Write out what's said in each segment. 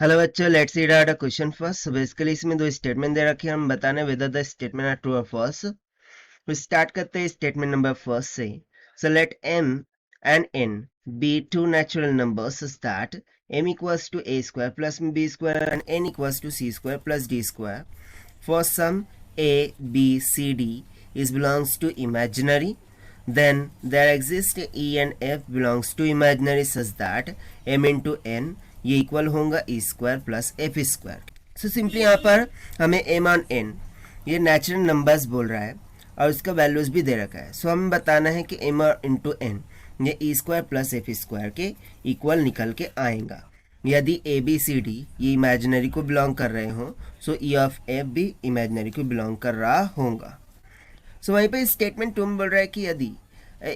Hello बच्चों, let's read out a question first. So basically इसमें दो स्टेटमेंट दे रखे हैं, हम बताने whether the statement are true और फॉल्स। तो स्टार्ट करते हैं स्टेटमेंट नंबर फर्स्ट से। So let m and n be two natural numbers such that m equals to a square plus b square and n equals to c square plus d square. For some a b c d is belongs to imaginary, then there exists e and f belongs to imaginary such that m into n ये equal होगा E square plus F square. So simply यहाँ पर हमें M on N ये natural numbers बोल रहा है और इसका वैल्यूज भी दे रखा है। सो हमें बताना है कि एम इंटू एन ये ई स्क्वायर प्लस एफ स्क्वायर के इक्वल निकल के आएगा यदि ए बी सी डी ये इमेजिनरी को बिलोंग कर रहे हों। सो ई ऑफ एफ भी इमेजिनरी को बिलोंग कर रहा होगा। सो वहीं पे स्टेटमेंट टू में बोल रहा है कि यदि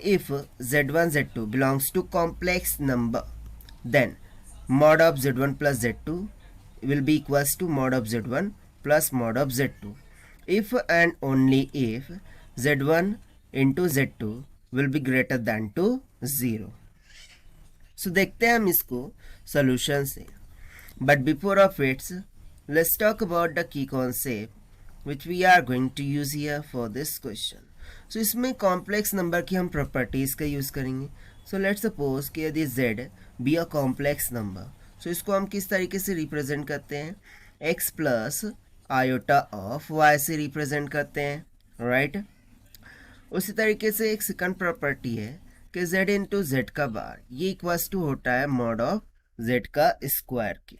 if z1 z2 belongs to complex number then mod of z1 plus z2 will be equals to mod of z1 plus mod of z2 if and only if z1 into z2 will be greater than to 0। So देखते हैं हम इसको solution से, but before of its let's talk about the key concept which we are going to use here for this question. So इसमें complex number की हम properties का use करेंगे। सो लेट्स सपोज कि यदि z be a complex number, so इसको हम किस तरीके से रिप्रेजेंट करते हैं, x plus iota of y से रिप्रेजेंट करते हैं, राइट। उसी तरीके से एक सेकंड प्रॉपर्टी है कि z इंटू जेड का बार ये इक्वल्स टू होता है मॉड ऑफ z का स्क्वायर की,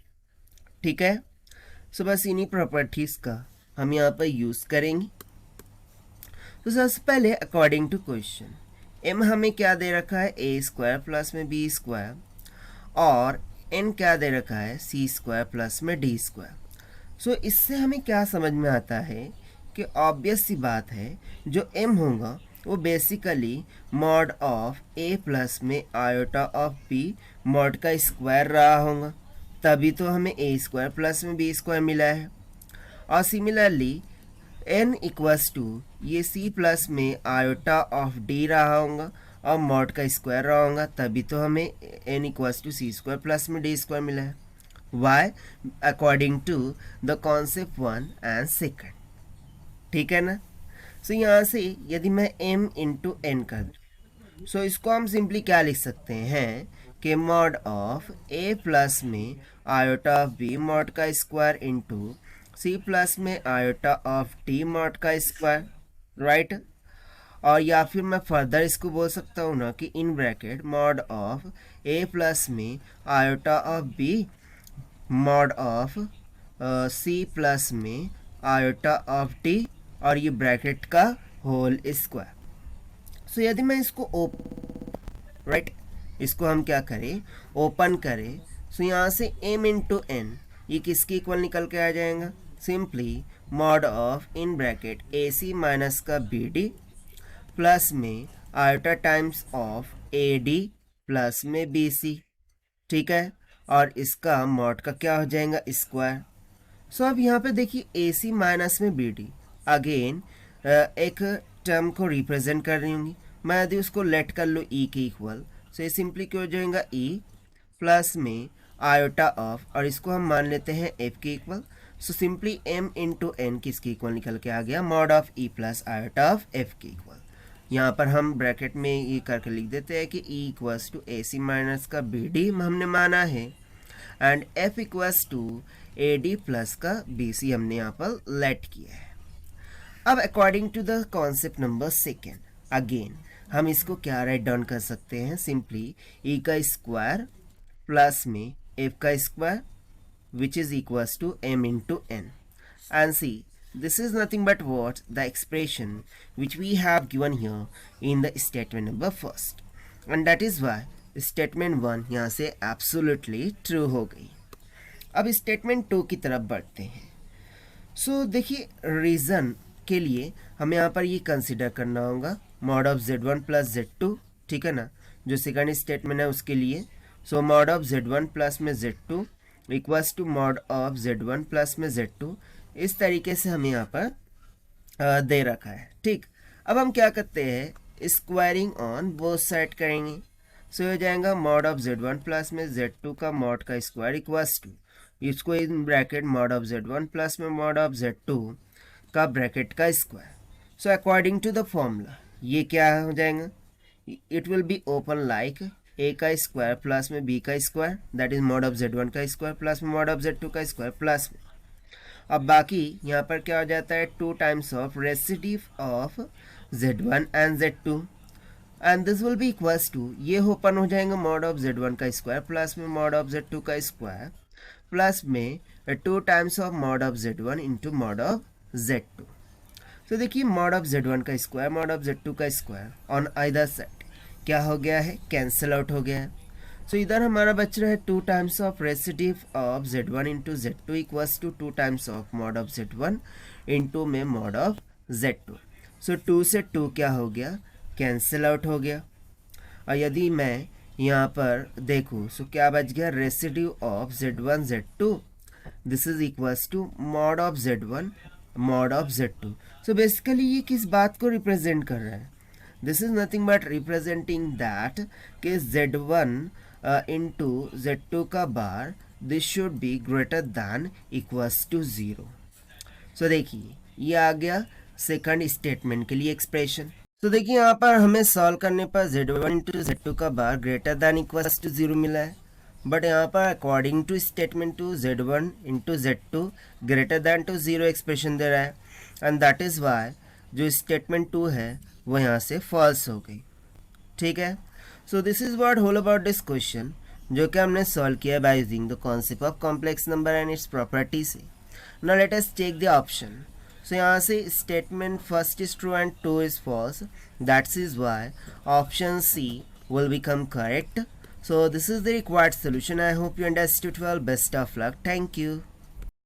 ठीक है। सो बस इन्हीं प्रॉपर्टीज का हम यहाँ पर यूज करेंगे। तो सबसे पहले अकॉर्डिंग टू क्वेश्चन m हमें क्या दे रखा है, ए स्क्वायर प्लस में बी स्क्वायर, और n क्या दे रखा है, सी स्क्वायर प्लस में डी स्क्वायर। सो इससे हमें क्या समझ में आता है कि ऑब्वियस सी बात है जो m होगा वो basically mod of a plus में आयोटा ऑफ b मॉड का स्क्वायर रहा होगा, तभी तो हमें a स्क्वायर प्लस में b स्क्वायर मिला है। और सिमिलरली n इक्वल्स टू ये c प्लस में आयोटा ऑफ d रहा होगा और मॉड का स्क्वायर रहा होगा, तभी तो हमें n equals to c square plus में डी स्क्वायर मिला है। Why according to the concept 1 and second, ठीक है ना। सो यहाँ से यदि मैं m इंटू एन कर दूँ, सो इसको हम सिंपली क्या लिख सकते हैं कि मॉड ऑफ a प्लस में आयोटा ऑफ b मॉड का स्क्वायर इंटू सी प्लस में आयोटा ऑफ डी मॉड का स्क्वायर, राइट। और या फिर मैं फर्दर इसको बोल सकता हूँ ना कि इन bracket mod of A plus में iota of B mod of C plus में आयोटा ऑफ डी और ये ब्रैकेट का होल स्क्वायर। सो यदि मैं इसको राइट इसको हम क्या करें, ओपन करें। सो यहाँ से m इंटू एन ये किसके इक्वल निकल के आ जाएगा, simply mod of in bracket a c minus का बी डी प्लस में iota times of a d plus में बी सी, ठीक है। और इसका मॉड का क्या हो जाएगा, स्क्वायर। सो अब यहाँ पे देखिए ए सी माइनस में बी डी अगेन एक टर्म को रिप्रेजेंट कर रही होंगी। मैं यदि उसको लेट कर लूँ ई के इक्वल, सो ये सिंपली क्या हो जाएगा, ई प्लस में आयोटा ऑफ, और इसको हम मान लेते हैं एफ के equal. So simply m into n किसके इक्वल निकल के आ गया, mod of e plus iota of f के इक्वल। यहाँ पर हम ब्रैकेट में ये करके लिख देते हैं कि e equals to a c minus का बी डी हमने माना है and f equals to a d plus का बी सी हमने यहाँ पर लेट किया है। अब according to the concept number second again हम इसको क्या राइट डाउन कर सकते हैं, सिंपली ई का स्क्वायर प्लस में एफ का square which is equals to m into n, and see this is nothing but what the expression which we have given here in the statement number first, and that is why statement 1 यहाँ से absolutely true हो गई। अब statement 2 की तरफ बढ़ते हैं। सो देखिए रीज़न के लिए हमें यहाँ पर ये कंसिडर करना होगा mod of z1 plus z2, ठीक है ना, जो सेकंड स्टेटमेंट है उसके लिए। सो मॉड ऑफ z1 प्लस में z2 equals to mod of z1 plus में z2, इस तरीके से हमें यहाँ पर दे रखा है, ठीक। अब हम क्या करते हैं, स्क्वायरिंग ऑन बोथ साइड करेंगे। सो हो जाएगा मॉड ऑफ z1 प्लस में z2 का मॉड का स्क्वायर इक्वल्स टू इसको in bracket mod of z1 plus में मॉड ऑफ z2 का ब्रैकेट का square. So according to the formula ये क्या हो जाएगा, it will be open like a का स्क्वायर प्लस में b का square that is mod of z1 का स्क्वायर प्लस में मॉड ऑफ z2 का स्क्वायर प्लस में, अब बाकी यहाँ पर क्या हो जाता है 2 टाइम्स ऑफ रेसिडिव of z1 and z2 and this will be equals to, ये ओपन हो जाएगा मॉड ऑफ z1 का स्क्वायर प्लस में मॉड ऑफ z2 का स्क्वायर प्लस में 2 times of mod of z1 into mod of z2. तो देखिए मॉड ऑफ z1 का स्क्वायर मॉड ऑफ z2 का स्क्वायर ऑन आइदर साइड क्या हो गया है, कैंसिल आउट हो गया है. सो इधर हमारा बच रहा है 2 टाइम्स ऑफ रेसिडिव of z1 into z2 equals to 2 times of mod of z1 into में मॉड ऑफ z2. सो 2 से 2 क्या हो गया, कैंसिल आउट हो गया. और यदि मैं यहाँ पर देखूँ सो क्या बच गया, रेसिडिव of z1 z2 this is equals to mod of z1 mod of z2. So basically ये किस बात को रिप्रेजेंट कर रहा है, this is nothing but representing that कि z1 इंटू z2 का bar this should be greater than equals to 0. So देखिए ये आ गया सेकंड स्टेटमेंट के लिए एक्सप्रेशन. तो देखिए यहाँ पर हमें सॉल्व करने पर z1 इंटू z2 का bar greater than equals to 0 मिला है, बट यहाँ पर according to statement two z1 into z2 greater than to 0 expression दे रहा है एंड दैट इज़ वाई जो स्टेटमेंट 2 है वो यहाँ से फॉल्स हो गई. ठीक है, so this is what whole about this question जो कि हमने सॉल्व किया by using the concept of complex number and its property से. Now let us take the option. So यहाँ से statement first is true and 2 is false, that's is why option C will become correct. So this is the required solution. I hope you understood well. Best of luck. Thank you.